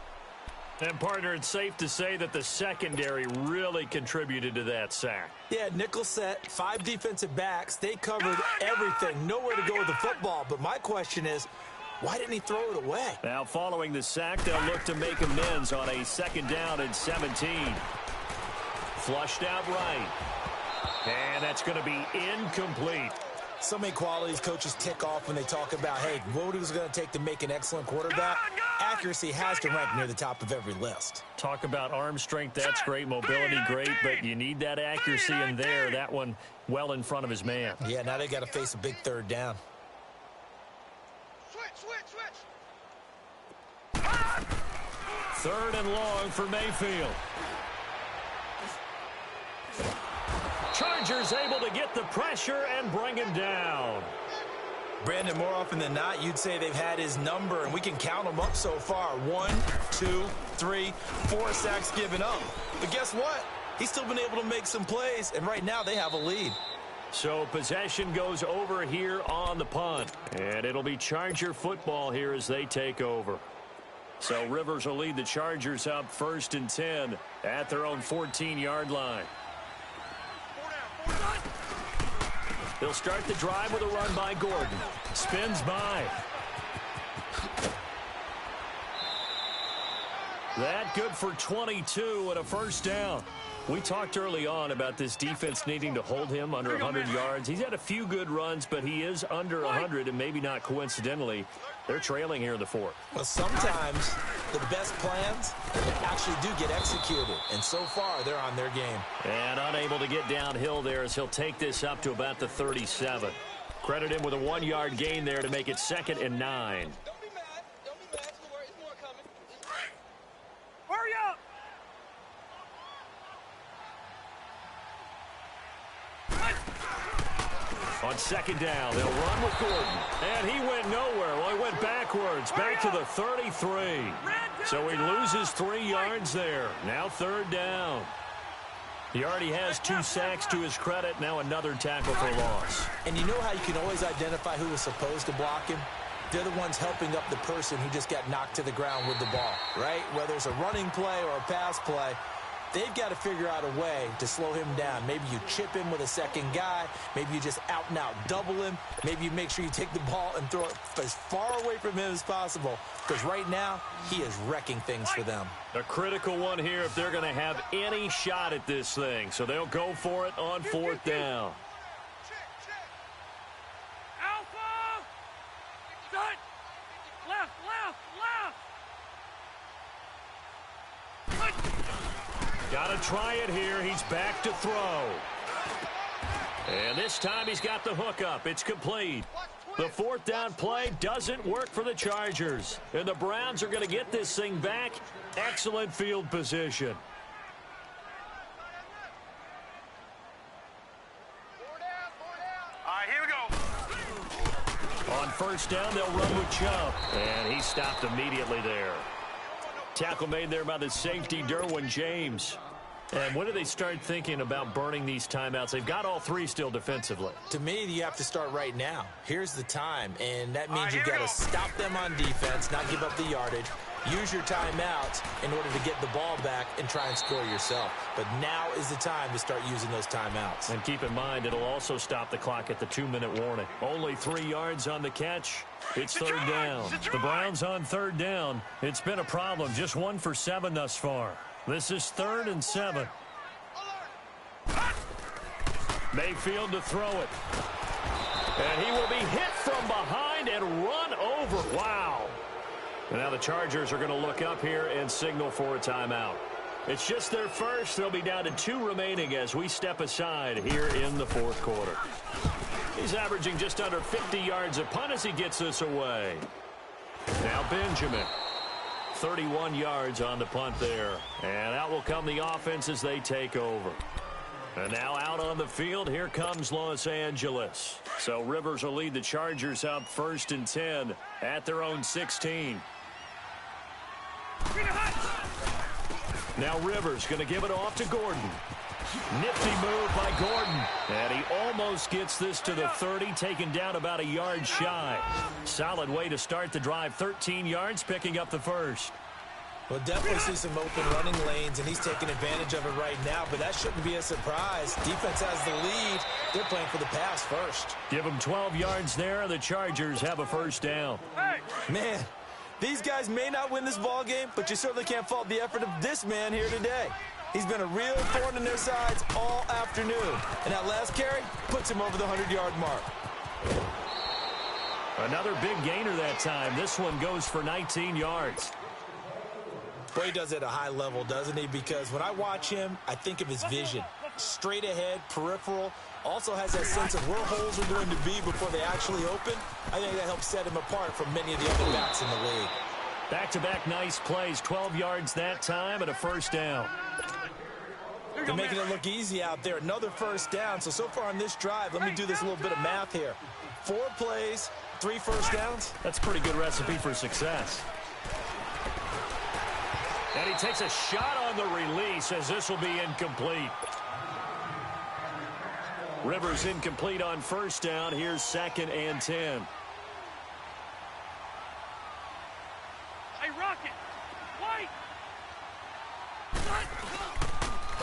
And, partner, it's safe to say that the secondary really contributed to that sack. Yeah, nickel set, 5 defensive backs. They covered everything. Nowhere to go with the football. But my question is, why didn't he throw it away? Now, following the sack, they'll look to make amends on a second down and 17. Flushed out right. And that's going to be incomplete. So many qualities coaches tick off when they talk about, hey, what it was going to take to make an excellent quarterback. Accuracy has to rank near the top of every list. Talk about arm strength, that's great. Mobility, great, but you need that accuracy in there. That one well in front of his man. Yeah, now they got to face a big third down. Third and long for Mayfield. Chargers able to get the pressure and bring him down. Brandon, more often than not, you'd say they've had his number, and we can count them up so far. 1, 2, 3, 4 sacks given up. But guess what? He's still been able to make some plays, and right now they have a lead. So possession goes over here on the punt. And it'll be Charger football here as they take over. So Rivers will lead the Chargers up 1st and 10 at their own 14-yard line. They'll start the drive with a run by Gordon. Spins by. That good for 22 and a first down. We talked early on about this defense needing to hold him under 100 yards. He's had a few good runs, but he is under 100, and maybe not coincidentally, they're trailing here in the fourth. Well, sometimes the best plans actually do get executed, and so far they're on their game. And unable to get downhill there as he'll take this up to about the 37. Credit him with a 1-yard gain there to make it 2nd and 9. Hurry up! On 2nd down, they'll run with Gordon. And he went nowhere. Well, he went backwards, back to the 33. So he loses 3 yards there. Now 3rd down. He already has 2 sacks to his credit. Now another tackle for loss. And you know how you can always identify who was supposed to block him? They're the ones helping up the person who just got knocked to the ground with the ball, right? Whether it's a running play or a pass play, they've got to figure out a way to slow him down. Maybe you chip him with a second guy. Maybe you just out-and-out double him. Maybe you make sure you take the ball and throw it as far away from him as possible. Because right now, he is wrecking things for them. A critical one here if they're going to have any shot at this thing. So they'll go for it on 4th down. Alpha! Set! Left, left, left! Got to try it here. He's back to throw. And this time he's got the hook up. It's complete. The 4th down play doesn't work for the Chargers. And the Browns are going to get this thing back. Excellent field position. All right, here we go. On 1st down, they'll run with Chubb. And he stopped immediately there. Tackle made there by the safety, Derwin James. And when do they start thinking about burning these timeouts? They've got all 3 still defensively. To me, you have to start right now. Here's the time, and that means you've got to stop them on defense, not give up the yardage, use your timeouts in order to get the ball back and try and score yourself. But now is the time to start using those timeouts. And keep in mind, it'll also stop the clock at the 2-minute warning. Only 3 yards on the catch. It's 3rd down. The Browns on 3rd down. It's been a problem. Just 1 for 7 thus far. This is 3rd and 7. Mayfield to throw it. And he will be hit from behind and run over. Wow. And now the Chargers are going to look up here and signal for a timeout. It's just their first. They'll be down to 2 remaining as we step aside here in the 4th quarter. He's averaging just under 50 yards a punt as he gets this away. Now Benjamin. 31 yards on the punt there. And out will come the offense as they take over. And now out on the field, here comes Los Angeles. So Rivers will lead the Chargers up 1st and 10 at their own 16. Now Rivers going to give it off to Gordon. Nifty move by Gordon. And he almost gets this to the 30, taken down about a yard shy. Solid way to start the drive. 13 yards, picking up the first. Well, definitely see some open running lanes, and he's taking advantage of it right now, but that shouldn't be a surprise. Defense has the lead. They're playing for the pass first. Give them 12 yards there, and the Chargers have a 1st down. Hey! Man, these guys may not win this ball game, but you certainly can't fault the effort of this man here today. He's been a real thorn in their sides all afternoon, and that last carry puts him over the 100-yard mark. Another big gainer that time. This one goes for 19 yards. Boy, he does it at a high level, doesn't he? Because when I watch him, I think of his vision. Straight ahead, peripheral. Also has that sense of where holes are going to be before they actually open. I think that helps set him apart from many of the other backs in the league. Back-to-back nice plays. 12 yards that time and a 1st down. They're making it look easy out there. Another 1st down. So far on this drive, let me do this little bit of math here. 4 plays, 3 1st downs. That's a pretty good recipe for success. And he takes a shot on the release as this will be incomplete. Rivers incomplete on 1st down. Here's 2nd and 10. Hey, Rocket,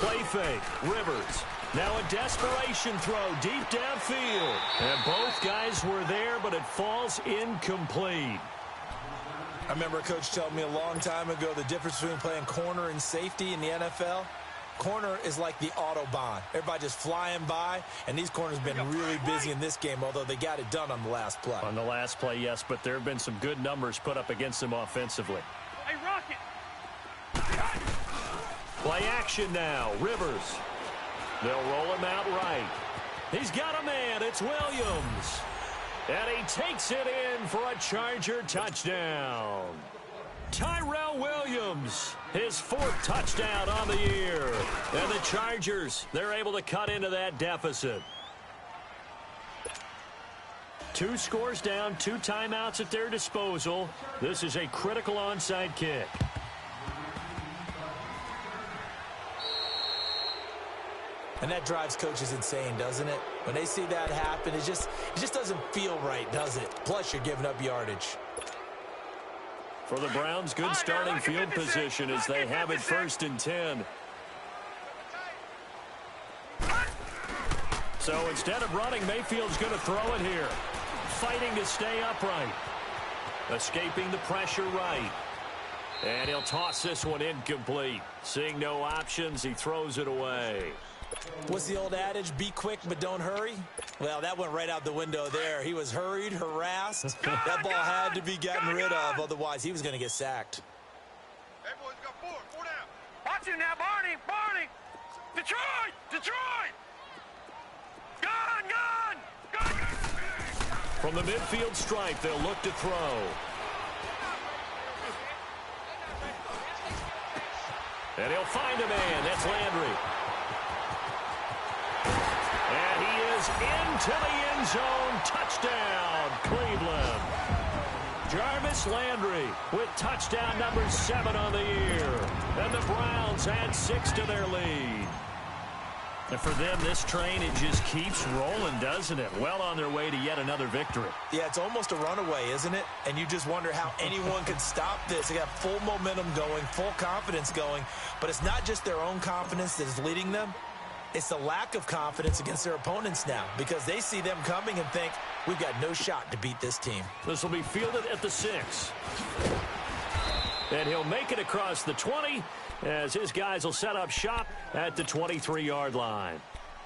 Play fake. Rivers. Now a desperation throw deep downfield. And both guys were there, but it falls incomplete. I remember a coach telling me a long time ago the difference between playing corner and safety in the NFL. Corner is like the Autobahn. Everybody just flying by, and these corners have been really busy in this game, although they got it done on the last play. On the last play, yes, but there have been some good numbers put up against them offensively. Hey, Rocket! Play action now. Rivers. They'll roll him out right. He's got a man. It's Williams. And he takes it in for a Charger touchdown. Tyrell Williams, his 4th touchdown on the year. And the Chargers, they're able to cut into that deficit. 2 scores down, 2 timeouts at their disposal. This is a critical onside kick. And that drives coaches insane, doesn't it? When they see that happen, it just doesn't feel right, does it? Plus, you're giving up yardage. For the Browns, good starting field position as they have it 1st and 10. So instead of running, Mayfield's going to throw it here. Fighting to stay upright. Escaping the pressure right. And he'll toss this one incomplete. Seeing no options, he throws it away. What's the old adage? Be quick, but don't hurry? Well, that went right out the window there. He was hurried, harassed. That ball had to be gotten rid of, otherwise he was going to get sacked. Hey, boys, got 4 down. Watch him now, Barney, Barney. Detroit, Detroit. Gun. From the midfield stripe, they'll look to throw. And he'll find a man. That's Landry. And he is into the end zone. Touchdown, Cleveland. Jarvis Landry with touchdown number 7 on the year. And the Browns add 6 to their lead. And for them, this train, it just keeps rolling, doesn't it? Well on their way to yet another victory. Yeah, it's almost a runaway, isn't it? And you just wonder how anyone could stop this. They got full momentum going, full confidence going. But it's not just their own confidence that is leading them. It's the lack of confidence against their opponents now because they see them coming and think, we've got no shot to beat this team. This will be fielded at the 6. And he'll make it across the 20 as his guys will set up shop at the 23-yard line.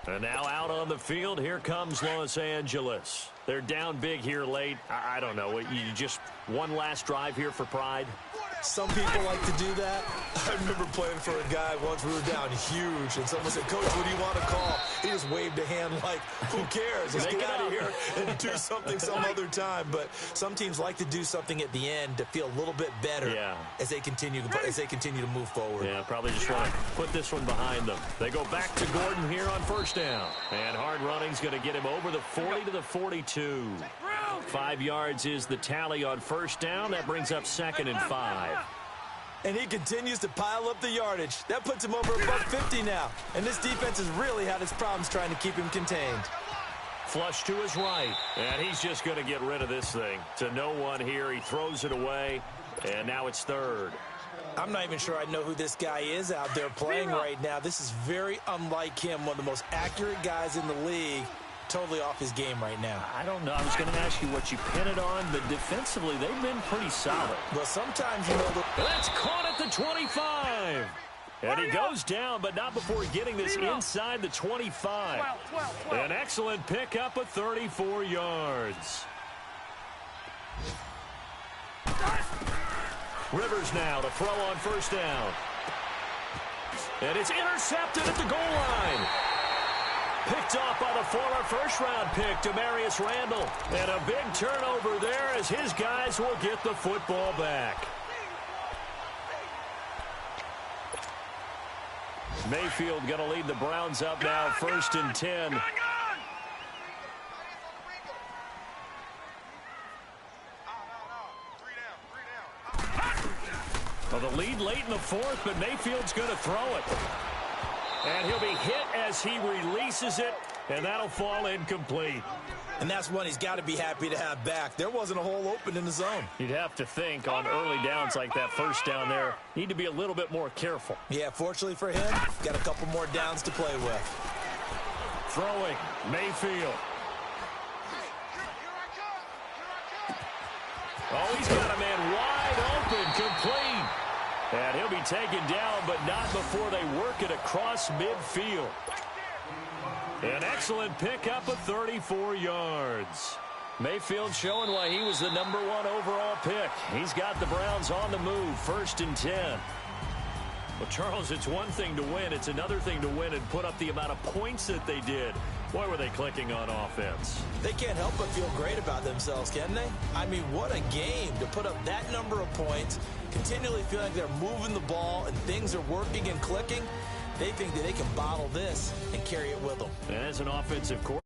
And now out on the field, here comes Los Angeles. They're down big here late. I don't know. You just one last drive here for pride? Some people like to do that. I remember playing for a guy once. We were down huge, and someone said, Coach, what do you want to call? He just waved a hand like, who cares? Let's get out of here and do something some other time. But some teams like to do something at the end to feel a little bit better as they continue to move forward. Yeah, probably just want to put this one behind them. They go back to Gordon here on 1st down. And hard running's going to get him over the 40 to the 42. 5 yards is the tally on 1st down. That brings up 2nd and 5. And he continues to pile up the yardage. That puts him over above 50 now. And this defense has really had its problems trying to keep him contained. Flush to his right. And he's just going to get rid of this thing. To no one here. He throws it away. And now it's 3rd. I'm not even sure I know who this guy is out there playing right now. This is very unlike him. One of the most accurate guys in the league. Totally off his game right now. I don't know. I was going to ask you what you pin it on, but defensively, they've been pretty solid. Well, sometimes, you know... That's caught at the 25. And he goes down, but not before getting this inside the 25. An excellent pickup of 34 yards. Rivers now to throw on 1st down. And it's intercepted at the goal line. Picked off by the former 1st-round pick, Demarius Randall. And a big turnover there as his guys will get the football back. Mayfield going to lead the Browns up now, 1st and 10. Well, the lead late in the 4th, but Mayfield's going to throw it. And he'll be hit as he releases it, and that'll fall incomplete. And that's one he's got to be happy to have back. There wasn't a hole open in the zone. You'd have to think on early downs like that first down there, need to be a little bit more careful. Yeah, fortunately for him, got a couple more downs to play with. Throwing, Mayfield. Oh, he's got a man wide open, complete. And he'll be taken down, but not before they work it across midfield. An excellent pickup of 34 yards. Mayfield showing why he was the #1 overall pick. He's got the Browns on the move, 1st and 10. Well, Charles, it's one thing to win. It's another thing to win and put up the amount of points that they did. Boy, were they clicking on offense. They can't help but feel great about themselves, can they? I mean, what a game to put up that number of points, continually feel like they're moving the ball and things are working and clicking. They think that they can bottle this and carry it with them. And as an offensive coordinator,